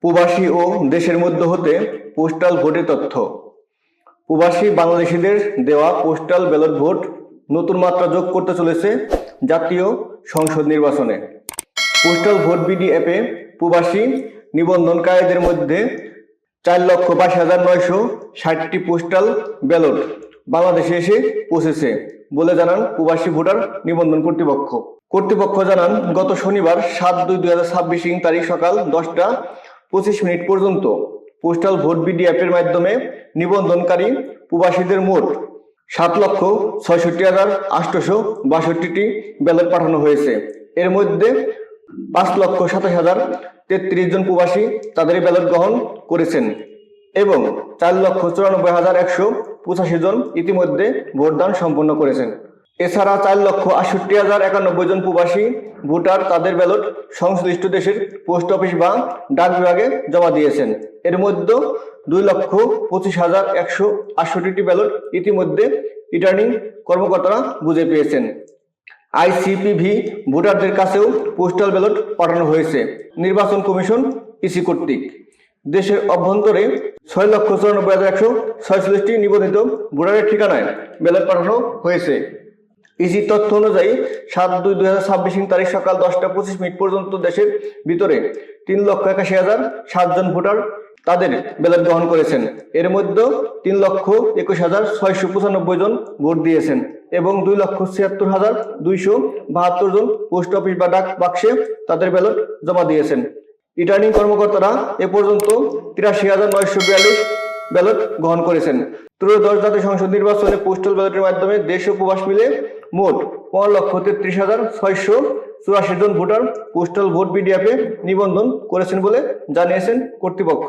প্রবাসী ও দেশের মধ্য হতে পোস্টাল ভোটের তথ্য। প্রবাসী বাংলাদেশিদের দেওয়া পোস্টাল ব্যালট ভোট নতুন মাত্রা যোগ করতে চলেছে জাতীয় সংসদ নির্বাচনে। পোস্টাল ভোট বিডি অ্যাপে প্রবাসী নিবন্ধনকারীদের মধ্যে 4,22,960টি পোস্টাল ব্যালট বাংলাদেশে এসে পৌঁছেছে বলে জানান প্রবাসী ভোটার নিবন্ধন কর্তৃপক্ষ। কর্তৃপক্ষ জানান, গত শনিবার 7/2/2026 তারিখ সকাল 10টা 25 পর্যন্ত পোস্টাল ভোট বিডি অ্যাপের মাধ্যমে নিবন্ধনকারী প্রবাসীদের মোট 7,66,862টি ব্যালট পাঠানো হয়েছে। এর মধ্যে 5,27,033 জন প্রবাসী তাদের ব্যালট গ্রহণ করেছেন এবং 4,94,185 জন ইতিমধ্যে ভোটদান সম্পন্ন করেছেন। এছাড়া 4,68,091 জন প্রবাসী ভোটার তাদের ব্যালট সংশ্লিষ্ট দেশের পোস্ট অফিস বা ডাক বিভাগে জমা দিয়েছেন। এর মধ্যে 2,25,168টি ব্যালট ইতিমধ্যে রিটার্নিং কর্মকর্তারা বুঝে পেয়েছেন। আইসিপিভি ভোটারদের কাছেও পোস্টাল ব্যালট পাঠানো হয়েছে নির্বাচন কমিশন ইসি কর্তৃক। দেশের অভ্যন্তরে 6,94,146টি নিবন্ধিত ভোটারের ঠিকানায় ব্যালট পাঠানো হয়েছে। ইসি তথ্য অনুযায়ী 7/2/2026 তারিখ সকাল 10টা 25 পর্যন্ত দেশের ভিতরে 3,81,007 জন ভোটার তাদের ব্যালট গ্রহণ করেছেন। এর মধ্যে 3,21,695 জন ভোট দিয়েছেন এবং 2,76,272 জন পোস্ট অফিস বা ডাক বাক্সে তাদের ব্যালট জমা দিয়েছেন। রিটার্নিং কর্মকর্তারা এ পর্যন্ত 83,942 ব্যালট গ্রহণ করেছেন। ত্রয়োদশ জাতীয় সংসদ নির্বাচনে পোস্টাল ব্যালটের মাধ্যমে দেশ ও প্রবাস মিলে মোট 15,33,684 জন ভোটার পোস্টাল ভোট বিডি অ্যাপে নিবন্ধন করেছেন বলে জানিয়েছেন কর্তৃপক্ষ।